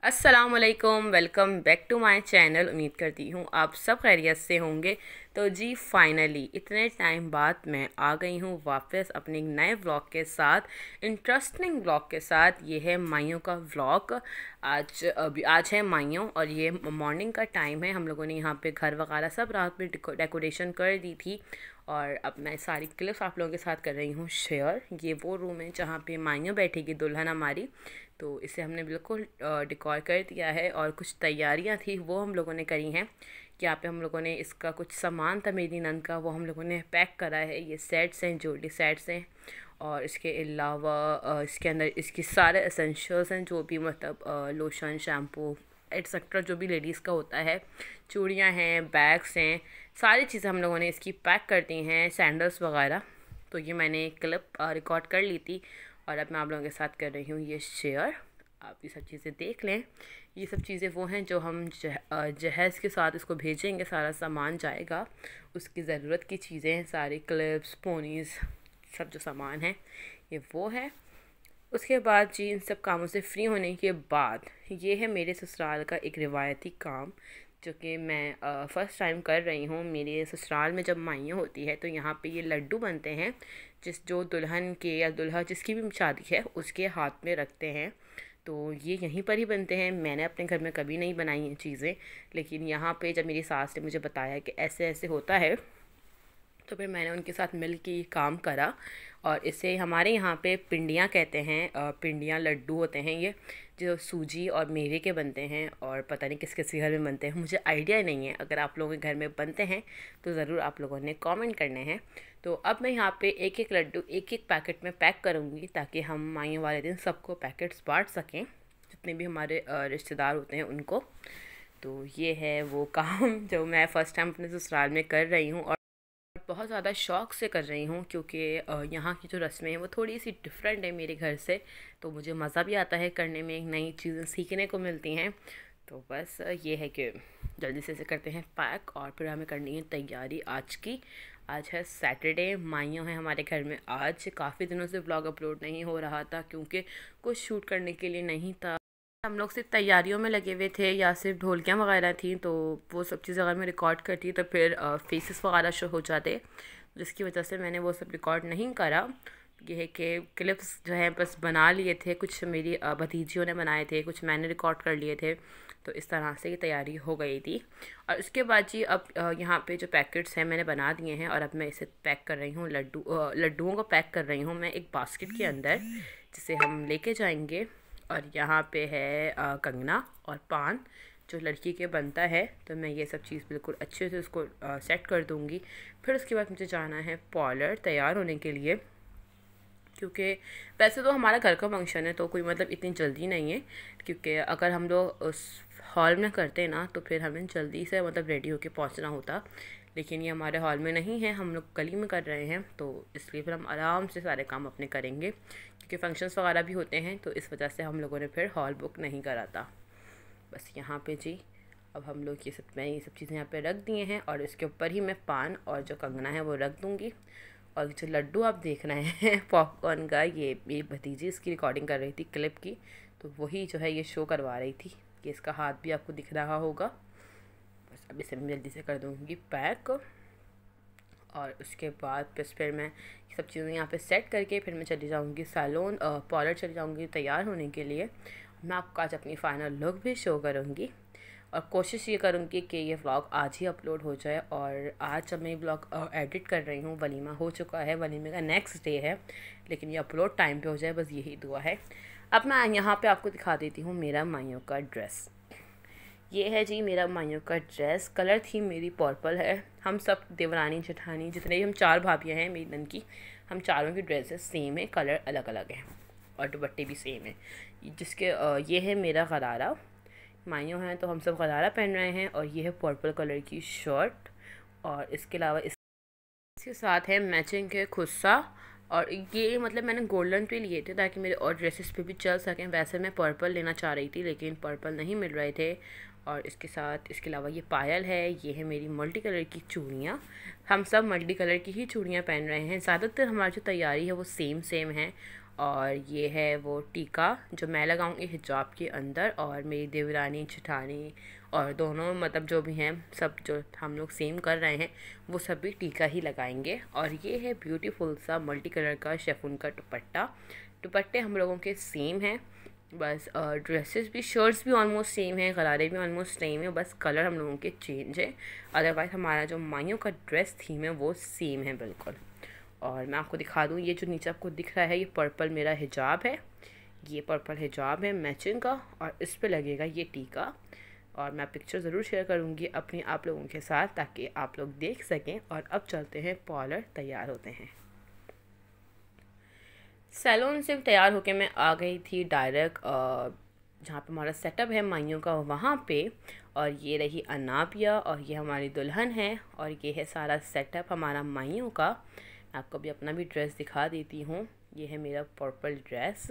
अस्सलामुअलैकुम, welcome back to my channel. उम्मीद करती हूँ आप सब खैरियत से होंगे। तो जी फाइनली इतने टाइम बाद मैं आ गई हूँ वापस अपने एक नए व्लॉग के साथ, इंटरेस्टिंग व्लॉग के साथ। ये है माइयों का व्लॉग। आज है माइयों और ये मॉर्निंग का टाइम है। हम लोगों ने यहाँ पे घर वगैरह सब रात में डेकोरेशन कर दी थी और अब मैं सारी क्लिप्स आप लोगों के साथ कर रही हूँ शेयर। ये वो रूम है जहाँ पे माइयों बैठेगी, दुल्हन हमारी। तो इसे हमने बिल्कुल डेकोर कर दिया है और कुछ तैयारियां थी वो हम लोगों ने करी हैं। यहाँ पे हम लोगों ने इसका कुछ सामान था मेरी नंद का, वो हम लोगों ने पैक करा है। ये सेट्स हैं, ज्वेलरी सेट्स हैं और इसके अलावा इसके अंदर इसके सारे एसेंशियल्स हैं, जो भी मतलब लोशन, शैम्पू एट्सेट्रा जो भी लेडीज़ का होता है। चूड़ियाँ हैं, बैग्स हैं, सारी चीज़ें हम लोगों ने इसकी पैक कर दी हैं, सैंडल्स वगैरह। तो ये मैंने क्लिप रिकॉर्ड कर ली थी और अब मैं आप लोगों के साथ कर रही हूँ ये शेयर। आप ये सब चीज़ें देख लें। ये सब चीज़ें वो हैं जो हम जहेज़ के साथ इसको भेजेंगे, सारा सामान जाएगा। उसकी ज़रूरत की चीज़ें हैं, सारी क्लिप्स, पोनीज़, सब जो सामान है ये वो है। उसके बाद जी इन सब कामों से फ्री होने के बाद ये है मेरे ससुराल का एक रिवायती काम, जो कि मैं फ़र्स्ट टाइम कर रही हूँ। मेरे ससुराल में जब माइयाँ होती है तो यहाँ पे ये लड्डू बनते हैं, जो दुल्हन के या दुल्हा जिसकी भी शादी है उसके हाथ में रखते हैं। तो ये यहीं पर ही बनते हैं। मैंने अपने घर में कभी नहीं बनाई ये चीज़ें, लेकिन यहाँ पे जब मेरी सास ने मुझे बताया कि ऐसे ऐसे होता है तो फिर मैंने उनके साथ मिल के काम करा। और इसे हमारे यहाँ पे पिंडियाँ कहते हैं। पिंडियाँ लड्डू होते हैं ये, जो सूजी और मेवे के बनते हैं और पता नहीं किस किस के घर में बनते हैं, मुझे आइडिया नहीं है। अगर आप लोगों के घर में बनते हैं तो ज़रूर आप लोगों ने कमेंट करने हैं। तो अब मैं यहाँ पे एक एक लड्डू एक एक पैकेट में पैक करूँगी ताकि हम माइयों वाले दिन सबको पैकेट्स बांट सकें, जितने भी हमारे रिश्तेदार होते हैं उनको। तो ये है वो काम जो मैं फ़र्स्ट टाइम अपने ससुराल में कर रही हूँ और बहुत ज़्यादा शौक़ से कर रही हूँ, क्योंकि यहाँ की जो रस्में हैं वो थोड़ी सी डिफरेंट है मेरे घर से। तो मुझे मज़ा भी आता है करने में, नई चीज़ें सीखने को मिलती हैं। तो बस ये है कि जल्दी से इसे करते हैं पैक और फिर हमें करनी है तैयारी आज की। आज है सैटरडे, माइयों हैं हमारे घर में। आज काफ़ी दिनों से व्लॉग अपलोड नहीं हो रहा था क्योंकि कुछ शूट करने के लिए नहीं था। हम लोग सिर्फ तैयारियों में लगे हुए थे या सिर्फ ढोलकियाँ वगैरह थी, तो वो सब चीज़ अगर मैं रिकॉर्ड करती तो फिर फेसेस वगैरह शो हो जाते, जिसकी वजह से मैंने वो सब रिकॉर्ड नहीं करा। ये है कि क्लिप्स जो है बस बना लिए थे, कुछ मेरी भतीजियों ने बनाए थे, कुछ मैंने रिकॉर्ड कर लिए थे। तो इस तरह से ये तैयारी हो गई थी। और उसके बाद जी अब यहाँ पे जो पैकेट्स हैं मैंने बना दिए हैं और अब मैं इसे पैक कर रही हूँ। लड्डुओं को पैक कर रही हूँ मैं एक बास्केट के अंदर, जिसे हम लेके जाएंगे। और यहाँ पे है कंगना और पान जो लड़की के बनता है। तो मैं ये सब चीज़ बिल्कुल अच्छे से उसको सेट कर दूँगी। फिर उसके बाद मुझे जाना है पार्लर तैयार होने के लिए, क्योंकि वैसे तो हमारा घर का फंक्शन है तो कोई मतलब इतनी जल्दी नहीं है। क्योंकि अगर हम लोग उस हॉल में करते ना तो फिर हमें जल्दी से मतलब रेडी होके पहुंचना होता, लेकिन ये हमारे हॉल में नहीं है, हम लोग गली में कर रहे हैं। तो इसलिए फिर हम आराम से सारे काम अपने करेंगे, क्योंकि फंक्शंस वगैरह भी होते हैं। तो इस वजह से हम लोगों ने फिर हॉल बुक नहीं करा था। बस यहाँ पे जी अब हम लोग मैं ये सब चीज़ें यहाँ पे रख दिए हैं और इसके ऊपर ही मैं पान और जो कंगना है वो रख दूँगी। और जो लड्डू आप देख रहे हैं पॉपकॉर्न का, ये मेरी भतीजी इसकी रिकॉर्डिंग कर रही थी क्लिप की, तो वही जो है ये शो करवा रही थी। कि इसका हाथ भी आपको दिख रहा होगा। बस अब इसे मैं जल्दी से कर दूँगी पैक और उसके बाद बस फिर मैं सब चीज़ें यहाँ पे सेट करके फिर मैं चली जाऊँगी सैलून, पार्लर चली जाऊँगी तैयार होने के लिए। मैं आपको आज अपनी फ़ाइनल लुक भी शो करूँगी और कोशिश ये करूँगी कि ये व्लॉग आज ही अपलोड हो जाए। और आज जब मैं व्लॉग एडिट कर रही हूँ, वलीमा हो चुका है, वलीमे का नेक्स्ट डे है, लेकिन ये अपलोड टाइम पे हो जाए, बस यही दुआ है। अब मैं यहाँ पे आपको दिखा देती हूँ मेरा माइयों का ड्रेस। ये है जी मेरा माइयों का ड्रेस। कलर थी मेरी पर्पल है। हम सब देवरानी जेठानी जितने भी हम 4 भाभियाँ हैं मेरी नन की, हम चारों की ड्रेसेस सेम है, कलर अलग अलग हैं और दुपट्टे भी सेम है। जिसके ये है मेरा गरारा, माइयों हैं तो हम सब गरारा पहन रहे हैं। और ये है पर्पल कलर की शर्ट और इसके अलावा इसके साथ है मैचिंग के खुस्सा। और ये मतलब मैंने गोल्डन पे लिए थे ताकि मेरे और ड्रेसेस पे भी चल सकें। वैसे मैं पर्पल लेना चाह रही थी लेकिन पर्पल नहीं मिल रहे थे। और इसके साथ इसके अलावा ये पायल है, ये है मेरी मल्टी कलर की चूड़ियाँ। हम सब मल्टी कलर की ही चूड़ियाँ पहन रहे हैं। ज़्यादातर हमारी जो तैयारी है वो सेम है और ये है वो टीका जो मैं लगाऊंगी हिजाब के अंदर, और मेरी देवरानी जेठानी और दोनों मतलब जो भी हैं सब जो हम लोग सेम कर रहे हैं वो सब भी टीका ही लगाएंगे। और ये है ब्यूटीफुल सा मल्टी कलर का शिफॉन का दुपट्टा। दुपट्टे हम लोगों के सेम हैं, बस ड्रेसेस भी शर्ट्स भी ऑलमोस्ट सेम है, गरारे भी ऑलमोस्ट सेम है, बस कलर हम लोगों के चेंज है। अदरवाइज़ हमारा जो माइयों का ड्रेस थीम है वो सेम है बिल्कुल। और मैं आपको दिखा दूँ, ये जो नीचे आपको दिख रहा है ये पर्पल मेरा हिजाब है, ये पर्पल हिजाब है मैचिंग का, और इस पे लगेगा ये टीका। और मैं पिक्चर ज़रूर शेयर करूँगी अपनी आप लोगों के साथ ताकि आप लोग देख सकें। और अब चलते हैं पार्लर, तैयार होते हैं। सैलून से तैयार होके मैं आ गई थी डायरेक्ट जहाँ पे हमारा सेटअप है माइयों का वहाँ पे। और ये रही अनाबिया और ये हमारी दुल्हन है, और ये है सारा सेटअप हमारा माइयों का। मैं आपको भी अपना भी ड्रेस दिखा देती हूँ। ये है मेरा पर्पल ड्रेस,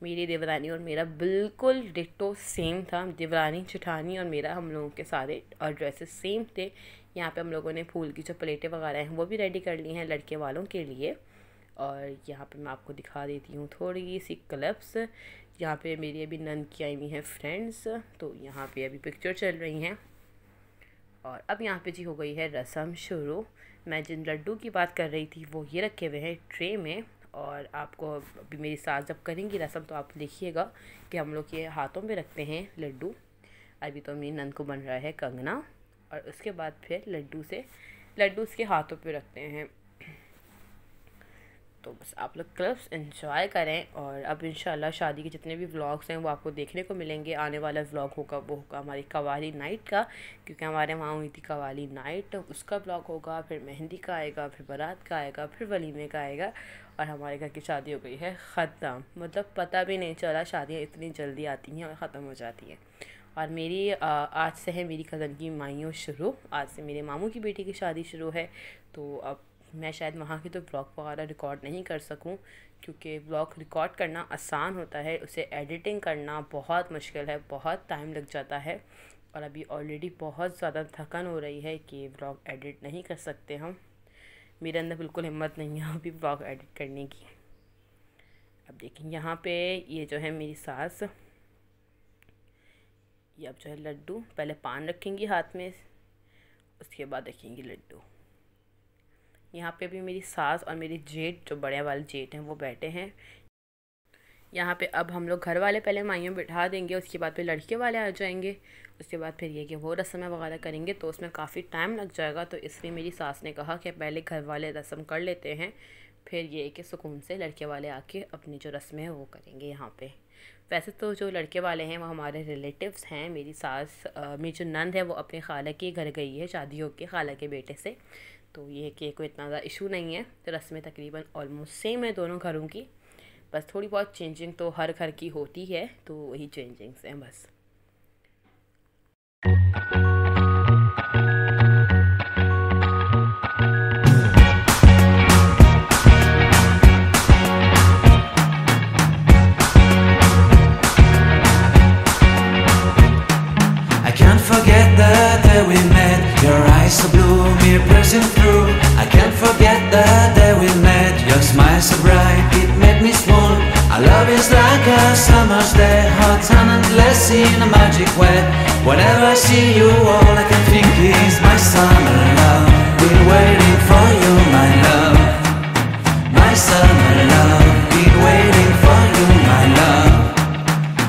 मेरी देवरानी और मेरा बिल्कुल डिट्टो सेम था। देवरानी जेठानी और मेरा हम लोगों के सारे ड्रेसेस सेम थे। यहाँ पे हम लोगों ने फूल की जो प्लेटें वगैरह हैं वो भी रेडी कर ली हैं लड़के वालों के लिए। और यहाँ पे मैं आपको दिखा देती हूँ थोड़ी सी क्लिप्स। यहाँ पे मेरी अभी नन की आई हुई हैं फ्रेंड्स, तो यहाँ पे अभी पिक्चर चल रही हैं। और अब यहाँ पे जी हो गई है रस्म शुरू। मैं जिन लड्डू की बात कर रही थी वो ये रखे हुए हैं ट्रे में। और आपको अभी मेरी सास जब करेंगी रस्म तो आप देखिएगा कि हम लोग ये हाथों में रखते हैं लड्डू। अभी तो मेरी नन को बन रहा है कंगना, और उसके बाद फिर लड्डू उसके हाथों पे रखते हैं। तो बस आप लोग क्लिप्स एंजॉय करें। और अब इंशाल्लाह शादी के जितने भी व्लॉग्स हैं वो आपको देखने को मिलेंगे। आने वाला व्लॉग होगा वो होगा हमारी कवाली नाइट का, क्योंकि हमारे वहाँ हुई थी कवाली नाइट, उसका व्लॉग होगा। फिर मेहंदी का आएगा, फिर बारात का आएगा, फिर वलीमे का आएगा। और हमारे घर की शादी हो गई है ख़त्म, मतलब पता भी नहीं चला, शादियाँ इतनी जल्दी आती हैं और ख़त्म हो जाती हैं। और मेरी आज से है मेरी कज़न की माइयों शुरू, आज से मेरे मामू की बेटी की शादी शुरू है। तो अब मैं शायद वहाँ की तो व्लॉग वगैरह रिकॉर्ड नहीं कर सकूँ, क्योंकि व्लॉग रिकॉर्ड करना आसान होता है, उसे एडिटिंग करना बहुत मुश्किल है, बहुत टाइम लग जाता है। और अभी ऑलरेडी बहुत ज़्यादा थकन हो रही है कि व्लॉग एडिट नहीं कर सकते हम। मेरे अंदर बिल्कुल हिम्मत नहीं है अभी व्लॉग एडिट करने की। अब देखें यहाँ पे ये जो है मेरी सास, ये अब जो है लड्डू, पहले पान रखेंगी हाथ में, उसके बाद रखेंगी लड्डू। यहाँ पे भी मेरी सास और मेरी जेठ जो बड़े वाले जेठ हैं वो बैठे हैं। यहाँ पे अब हम लोग घर वाले पहले माइयों बिठा देंगे, उसके बाद फिर लड़के वाले आ जाएंगे। उसके बाद फिर ये कि वो रस्में वगैरह करेंगे, तो उसमें काफ़ी टाइम लग जाएगा। तो इसलिए मेरी सास ने कहा कि पहले घर वाले रस्म कर लेते हैं, फिर ये कि सुकून से लड़के वाले आके अपनी जो रस्में हैं वो करेंगे यहाँ पे। वैसे तो जो लड़के वाले हैं वो हमारे रिलेटिव्स हैं। मेरी सास मेरी जो नंद है वो अपने खाला के घर गई है शादी होके खाला के बेटे से। तो ये कि कोई इतना ज़्यादा इशू नहीं है। तो रस्में तकरीबन ऑलमोस्ट सेम है दोनों घरों की, बस थोड़ी बहुत चेंजिंग तो हर घर की होती है, तो वही चेंजिंग्स हैं बस। I can't forget the day we met. Your eyes so blue, me piercing through. I can't forget the day we met. Your smile so bright, it made me swoon. Our love is like a summer's day, hot and endless in a magic way. Whenever I see you, all I can think is my summer love. Been waiting for you, my love. My summer love. Been waiting for you, my love.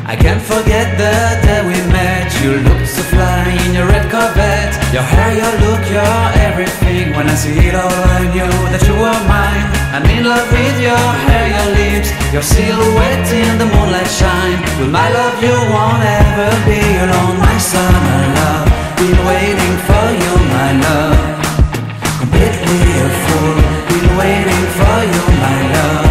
I can't forget the day we met. You looked so fly in your red Corvette. Your hair, your look, your everything. When I see it all, I knew that you were mine. I'm in love with your hair, your lips, your silhouette in the moonlight shine. With my love you won't ever be alone. My summer love, been waiting for you, my love. Completely a fool, been waiting for you, my love.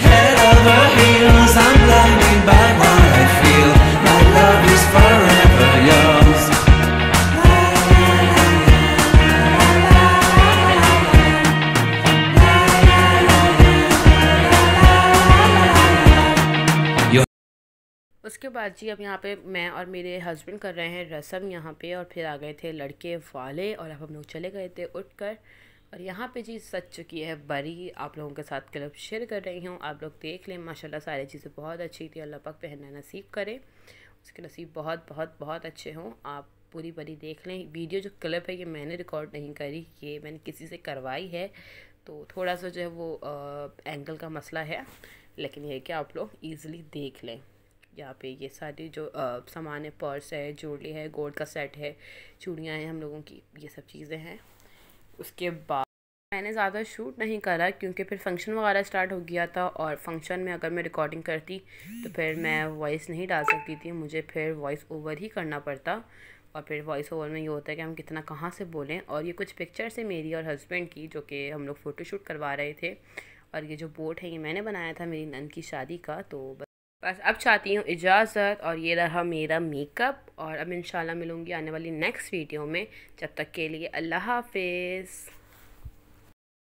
Head over heels, I'm blinded by what I feel. My love is forever yours. उसके बाद जी अब यहाँ पे मैं और मेरे husband कर रहे हैं रस्म यहाँ पे, और फिर आ गए थे लड़के वाले और अब हम लोग चले गए थे उठकर और यहाँ पे जी सज चुकी है बरी। आप लोगों के साथ क्लिप शेयर कर रही हूँ, आप लोग देख लें। माशाल्लाह सारी चीज़ें बहुत अच्छी थी, अल्लाह पाक पहनना नसीब करे, उसके नसीब बहुत बहुत बहुत अच्छे हों। आप पूरी बरी देख लें। वीडियो जो क्लिप है ये मैंने रिकॉर्ड नहीं करी, ये मैंने किसी से करवाई है, तो थोड़ा सा जो है वो एंगल का मसला है, लेकिन ये कि आप लोग ईज़िली देख लें। यहाँ पे ये सारी जो सामान है, पर्स है, ज्वेलरी है, गोल्ड का सेट है, चूड़ियाँ हैं हम लोगों की, ये सब चीज़ें हैं। उसके बाद मैंने ज़्यादा शूट नहीं करा क्योंकि फिर फंक्शन वगैरह स्टार्ट हो गया था, और फंक्शन में अगर मैं रिकॉर्डिंग करती तो फिर मैं वॉइस नहीं डाल सकती थी, मुझे फिर वॉइस ओवर ही करना पड़ता। और फिर वॉइस ओवर में ये होता है कि हम कितना कहाँ से बोलें। और ये कुछ पिक्चर्स है मेरी और हस्बैंड की, जो कि हम लोग फ़ोटोशूट करवा रहे थे। और ये जो बोट है ये मैंने बनाया था मेरी नन की शादी का। तो बस अब चाहती हूँ इजाज़त, और ये रहा मेरा मेकअप। और अब इंशाल्लाह मिलूँगी आने वाली नेक्स्ट वीडियो में। जब तक के लिए अल्लाह हाफिज़।